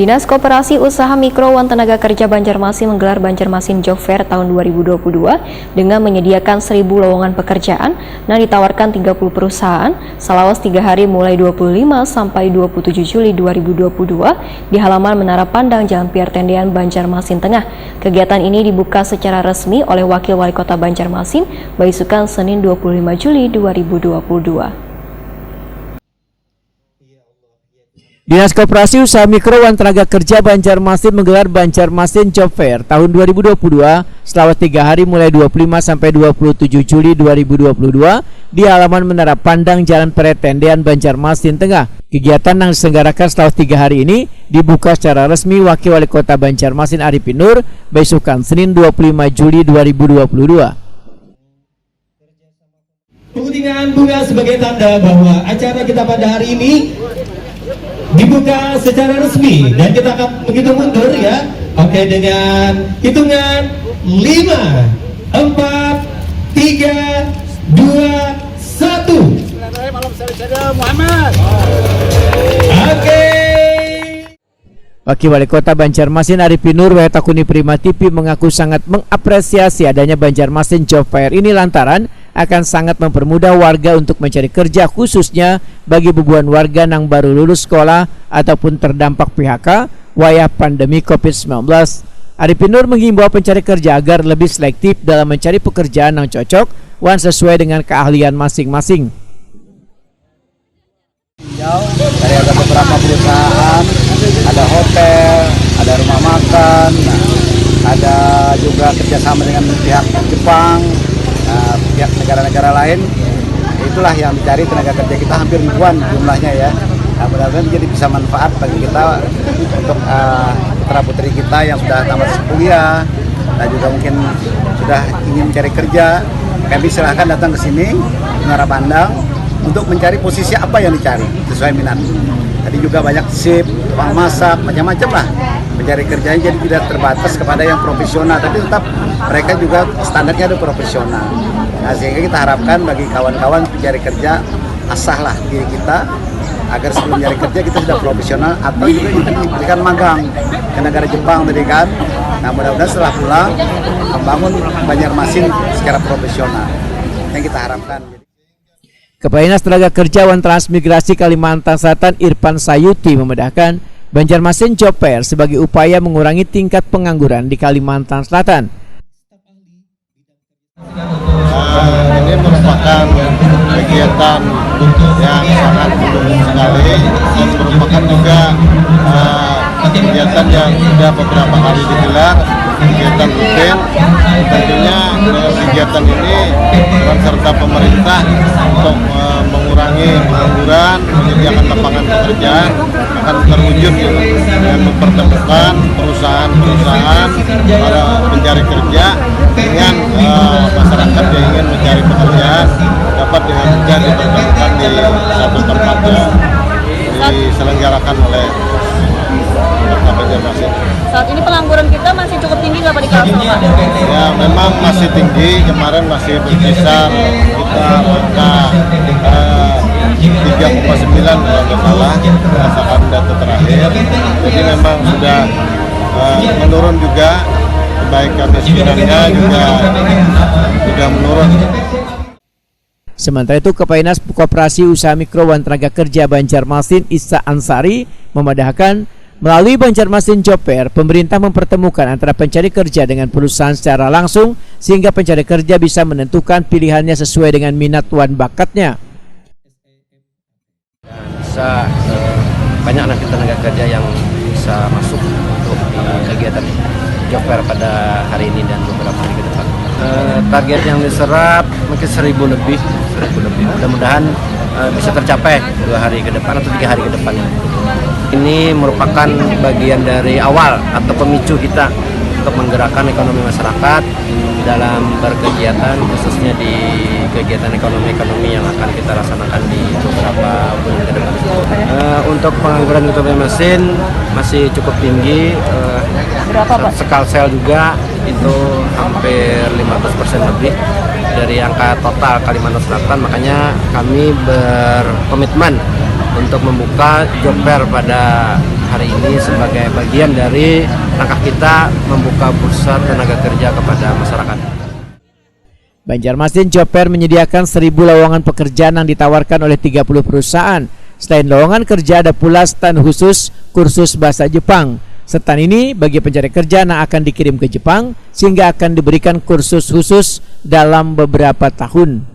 Dinas Koperasi Usaha Mikro Wan Tenaga Kerja Banjarmasin menggelar Banjarmasin Job Fair tahun 2022 dengan menyediakan 1.000 lowongan pekerjaan yang ditawarkan 30 perusahaan selama 3 hari mulai 25 sampai 27 Juli 2022 di halaman Menara Pandang Jalan Pierre Tendean, Banjarmasin Tengah. Kegiatan ini dibuka secara resmi oleh Wakil Wali Kota Banjarmasin, Baisukan, Senin 25 Juli 2022. Dinas Koperasi Usaha Mikro Wan Tenaga Kerja Banjarmasin menggelar Banjarmasin Job Fair tahun 2022 selama 3 hari mulai 25 sampai 27 Juli 2022 di halaman Menara Pandang Jalan Pierre Tendean, Banjarmasin Tengah. Kegiatan yang diselenggarakan selama 3 hari ini dibuka secara resmi Wakil Wali Kota Banjarmasin Arifin Nur, Baisukan, Senin 25 Juli 2022. Penguntingan bunga sebagai tanda bahwa acara kita pada hari ini dibuka secara resmi dan kita akan menghitung mundur ya. Oke, dengan hitungan 5, 4, 3, 2, 1. Oke. Wakil Wali Kota Banjarmasin Arifin Nur Takuni Prima TV mengaku sangat mengapresiasi adanya Banjarmasin Job Fair ini lantaran akan sangat mempermudah warga untuk mencari kerja, khususnya bagi ribuan warga yang baru lulus sekolah ataupun terdampak PHK wayah pandemi COVID-19. Arifin Nur menghimbau pencari kerja agar lebih selektif dalam mencari pekerjaan yang cocok dan sesuai dengan keahlian masing-masing. Dari ada beberapa perusahaan, ada hotel, ada rumah makan, ada juga kerjasama dengan pihak Jepang, pihak negara-negara lain. Itulah yang dicari tenaga kerja kita, hampir ribuan jumlahnya ya. Mudah-mudahan jadi bisa manfaat bagi kita untuk putra-putri kita yang sudah tamat kuliah dan juga mungkin sudah ingin mencari kerja. Kami silahkan datang ke sini Menara Pandang untuk mencari posisi apa yang dicari sesuai minat. Tadi juga banyak sip, tukang masak, macam-macam lah mencari kerjanya, jadi tidak terbatas kepada yang profesional, tapi tetap mereka juga standarnya ada profesional. Nah, sehingga kita harapkan bagi kawan-kawan mencari kerja, asahlah diri kita agar sebelum mencari kerja kita sudah profesional, atau juga kita diberikan magang ke negara Jepang tadi kan. Nah, mudah-mudahan setelah pulang membangun Banjarmasin secara profesional yang kita harapkan. Kepala Dinas Tenaga Kerja Wan Transmigrasi Kalimantan Selatan Irfan Sayuti membedakan Banjarmasin Job Fair sebagai upaya mengurangi tingkat pengangguran di Kalimantan Selatan. Ini merupakan kegiatan yang sangat mendukung sekali dan merupakan juga kegiatan yang sudah beberapa kali digelar, kegiatan rutin. Tentunya dengan kegiatan ini peran serta pemerintah untuk mengurangi pengangguran, menyediakan lapangan pekerjaan akan terwujud dengan mempertemukan perusahaan-perusahaan para pencari kerja dengan masyarakat yang ingin mencari pekerjaan dapat dengan mudah dipertemukan di satu tempat yang diselenggarakan oleh Kota Banjarmasin. Saat ini pengangguran kita masih cukup tinggi nggak Pak di Kalsel, Pak? Ya, memang masih tinggi. Kemarin masih berkisar kita angka 3,9 kalau tidak salah berdasarkan data terakhir. Jadi memang sudah menurun juga, kebaikan miskinannya juga sudah menurun. Sementara itu, Kepala Dinas Koperasi Usaha Mikro Wan Tenaga Kerja Banjarmasin Isa Ansari memandahkan melalui Banjarmasin Job Fair, pemerintah mempertemukan antara pencari kerja dengan perusahaan secara langsung sehingga pencari kerja bisa menentukan pilihannya sesuai dengan minat dan bakatnya. Bisa banyak nanti tenaga kerja yang bisa masuk untuk kegiatan Job Fair pada hari ini dan beberapa hari ke depan. Target yang diserap mungkin 1.000 lebih. Mudah-mudahan bisa tercapai 2 hari ke depan atau 3 hari ke depan. Ini merupakan bagian dari awal atau pemicu kita untuk menggerakkan ekonomi masyarakat dalam berkegiatan, khususnya di kegiatan ekonomi yang akan kita laksanakan di beberapa bulan ke depan. Untuk pengangguran Kota Banjarmasin masih cukup tinggi. Berapa, Pak? Sekalsel juga itu hampir 15% lebih dari angka total Kalimantan Selatan. Makanya kami berkomitmen untuk membuka job fair pada hari ini sebagai bagian dari langkah kita membuka bursa tenaga kerja kepada masyarakat. Banjarmasin Job Fair menyediakan 1.000 lowongan pekerjaan yang ditawarkan oleh 30 perusahaan. Selain lowongan kerja, ada pula stand khusus kursus bahasa Jepang. Stand ini bagi pencari kerja yang akan dikirim ke Jepang sehingga akan diberikan kursus khusus dalam beberapa tahun.